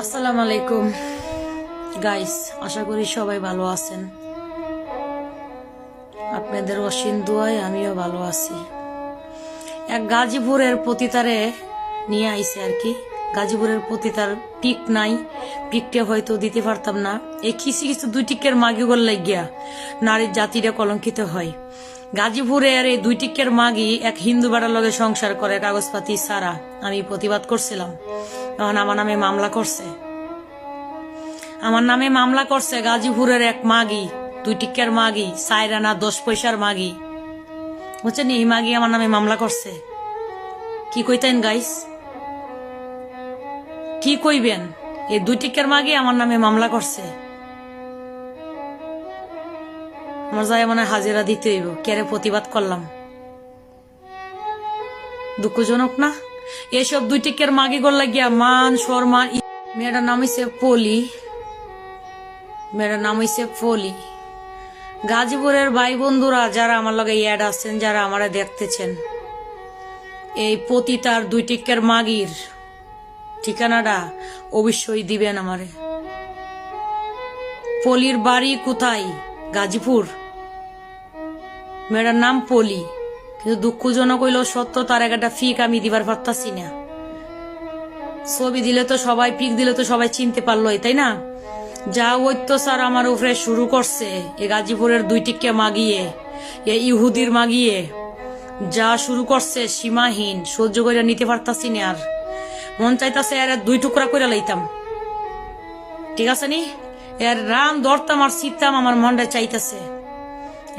আসসালামু আলাইকুম গাইস, আশা করি সবাই ভালো আছেন। আপনাদের অসীম দোয়ায় আমিও ভালো আছি। এক গাজীপুরের পতিতারে নিয়ে আইছে আর কি। গাজীপুরের পতিতার পিক নাই, পিকটা হয়তো দিতে পারতাম না। এই কিছু কিছু দুই টিকের মাগিগর লাগিয়া নারীর জাতিটা কলঙ্কিত হয়। গাজীপুরের এই দুই টিকের মাগি এক হিন্দু বেড়ার লগে সংসার করে কাগজপাতি ছাড়া। আমি প্রতিবাদ করছিলাম, তখন আমার নামে মামলা করছে। গাজীপুরের এক মাগি, দুই টিকের মাগি, 4 আনা 10 পয়সার মাগি, বুঝছেন? এই মাগি আমার নামে মামলা করছে। কি কইতেন গাইস, কি কইবেন? এই দুই টিকের মাগি আমার নামে মামলা করছে। আমার যাই মানে হাজিরা দিতে হইব। কেরে প্রতিবাদ করলাম, দুঃখজনক না? এসব দুই টিকের মাগি গর লাগিয়া মান সম্মান। মেয়েটার নাম হইছে পলি, মেয়েটার নাম হইছে পলি। গাজীপুরের ভাই বন্ধুরা যারা আমার লগে অ্যাড আছেন, যারা আমারা দেখতেছেন, এই পতিতার দুই টিকের মাগির ঠিকানাটা অবশ্যই দিবেন আমারে। পলির বাড়ি কোথায়? গাজীপুর। মেয়েটার নাম পলি, কিন্তু দুঃখজনক হইল সত্য, তার একটা ফিক আমি দিবার পারতাছি না। ছবি দিলে তো সবাই, পিক দিলে তো সবাই চিনতে পারলোই, তাই না? যা অত্যাচার আমার উপরে শুরু করছে এ গাজীপুরের দুই টিকে মাগিয়ে, এ ইহুদির মাগিয়ে যা শুরু করছে সীমাহীন, সহ্য করে নিতে পারতাছি না। আর মন চাইতাছে এর 2 টুকরা করে লইতাম, ঠিক আছে নি? এর রাম ধরতাম আর ছিতাম, আমার মনটা চাইতেছে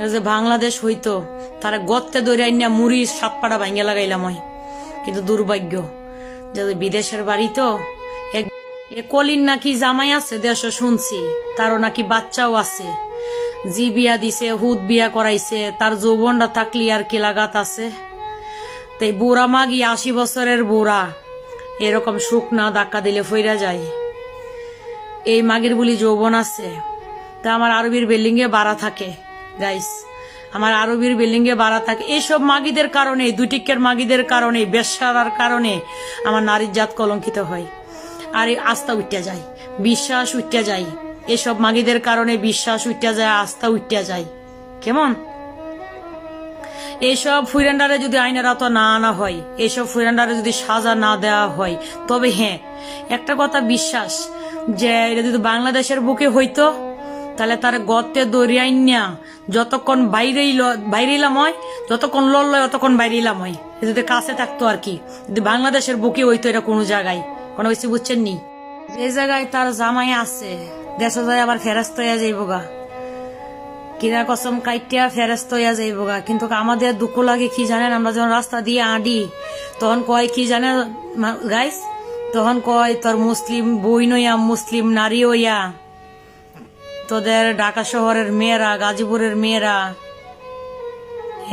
এর যে বাংলাদেশ হইতো তারা গত্তে ধরে আইনা মুড়ির 7 পাড়া ভাঙ্গে লাগাইলাম হয়। কিন্তু দুর্ভাগ্য যে বিদেশের বাড়ি তো। এ কলির নাকি জামাই আছে দেশ শুনছি, তারও নাকি বাচ্চাও আছে। জি বিয়া দিছে, হুদ বিয়া করাইছে, তার যৌবনটা থাকলি আর কি লাগাত আছে। তাই বুড়া মাগি 80 বছরের বুড়া এরকম সুখ না ধাক্কা দিলে ফইরা যায়। এই মাগির বলি যৌবন আছে। তা আমার আরবির বিল্ডিং এ ভাড়া থাকে গাইস, আমার আরবির বিল্ডিং এ ভাড়া থাকে। এইসব মাগিদের কারণে, দুই টিকের মাগিদের কারণে, বেশ্যার কারণে আমার নারীর জাত কলঙ্কিত হয়। আর আস্থা উঠতে যায়, বিশ্বাস উঠতে যায়। এসব মাগিদের কারণে বিশ্বাস উঠতে যায়, আস্থা উঠতে যায়। কেমন? এইসব ফুইরান্ডারে যদি আইনের আওতা না আনা হয়, এইসব ফুইরান্ডারে যদি সাজা না দেওয়া হয়, তবে হ্যাঁ একটা কথা বিশ্বাস, যে এটা যদি বাংলাদেশের বুকে হইতো তাহলে তার গতে দরিয়াইনা যতক্ষণ বাইরেইলাম হয়, যতক্ষণ লড়ল ততক্ষণ বাইরেইলাম হয়, যদি কাছে থাকতো আর কি। যদি বাংলাদেশের বুকে হইতো এটা কোনো জায়গায়, কোনো কিছু বুঝছেন নি? যে জায়গায় তার জামাই আছে দেশ যায় আবার ফেরস্ত হইয়া যাইব গা, কিরা কসম কাইটিয়া ফেরস্ত হইয়া যাইব গা। কিন্তু আমাদের দুঃখ লাগে কি জানেন? আমরা যখন রাস্তা দিয়ে আডি তখন কয় কি জানে গাইস, তখন কয় তোর মুসলিম বই নইয়া, মুসলিম নারী হইয়া তোদের ঢাকা শহরের মেয়েরা, গাজীপুরের মেয়েরা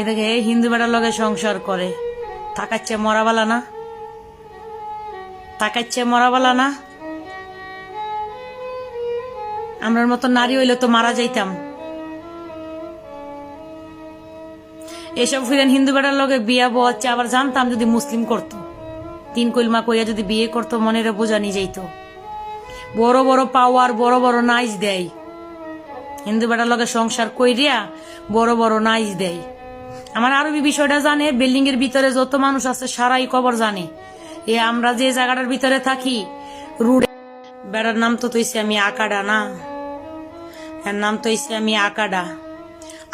এদিকে হিন্দু বেটার লগে সংসার করে। থাকাচ্ছে মরাবালা না, তাকাচ্ছে মরাবালা না? আমরার মতো নারী হইলে তো মারা যাইতাম। এসব ফিরেন হিন্দু বেটার লগে বিয়া বচ্ছে। আবার জানতাম যদি মুসলিম করতো, 3 কলমা কইয়া যদি বিয়ে করতো, মনের বোঝানি যাইত। বড় বড় পাওয়ার, বড় বড় নাইজ দেয় হিন্দু বেটার লগে সংসার কইরিয়া, বড় বড় নাইজ দেয়। আমার আরবি বিষয়টা জানে, বিল্ডিং এর ভিতরে যত মানুষ আছে সারাই খবর জানে। এ আমরা যে জায়গাটার ভিতরে থাকি রুডে, বেড়ার নাম তো তৈছে আমি আকাডা না, এর নাম তো হইছে আমি আকাডা।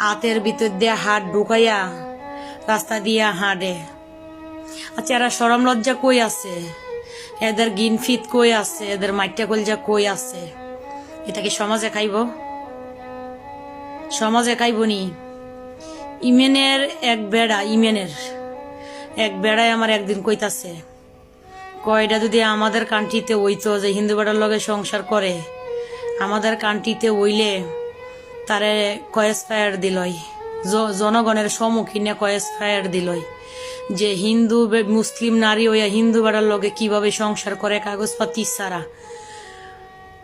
আতের ভিতর দিয়ে হাত ঢুকাইয়া রাস্তা দিয়া হাঁটে। আচ্ছা এরা সরম লজ্জা কই আছে? এদের গিনফিত কই আছে? এদের মাইটা কলজা কই আছে? এটা কি সমাজে খাইব? সমাজে খাইব নি? ইমেনের এক বেড়ায় আমার একদিন কইতাছে, কয়টা যদি আমাদের কান্ট্রিতে হইতো যে হিন্দু বেড়ার লগে সংসার করে, আমাদের কান্ট্রিতে হইলে তারে কয়েস ফায়ার দিলই, জনগণের সম্মুখীনে কয়েস ফায়ার দিলই, যে হিন্দু মুসলিম নারী হইয়া হিন্দু বেড়ার লগে কিভাবে সংসার করে কাগজপাতি ছাড়া।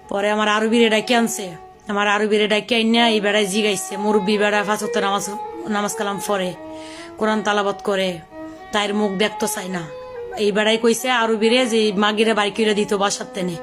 পরে আমার আরবিরে ডাকি আনছে, আমার আরবিরে ডাকি আইনা এই বেড়ায় জিগাইছে। মুরব্বী বেড়া 5 ওয়াক্ত নামাজ কালাম পড়ে, কোরআন তালাবাত করে, তাইর মুখ দেখতো চাই না। এই বেড়াই কইছে আরবিরে যে মাগিরে বাড়ি করে দিত বাসার তেনে।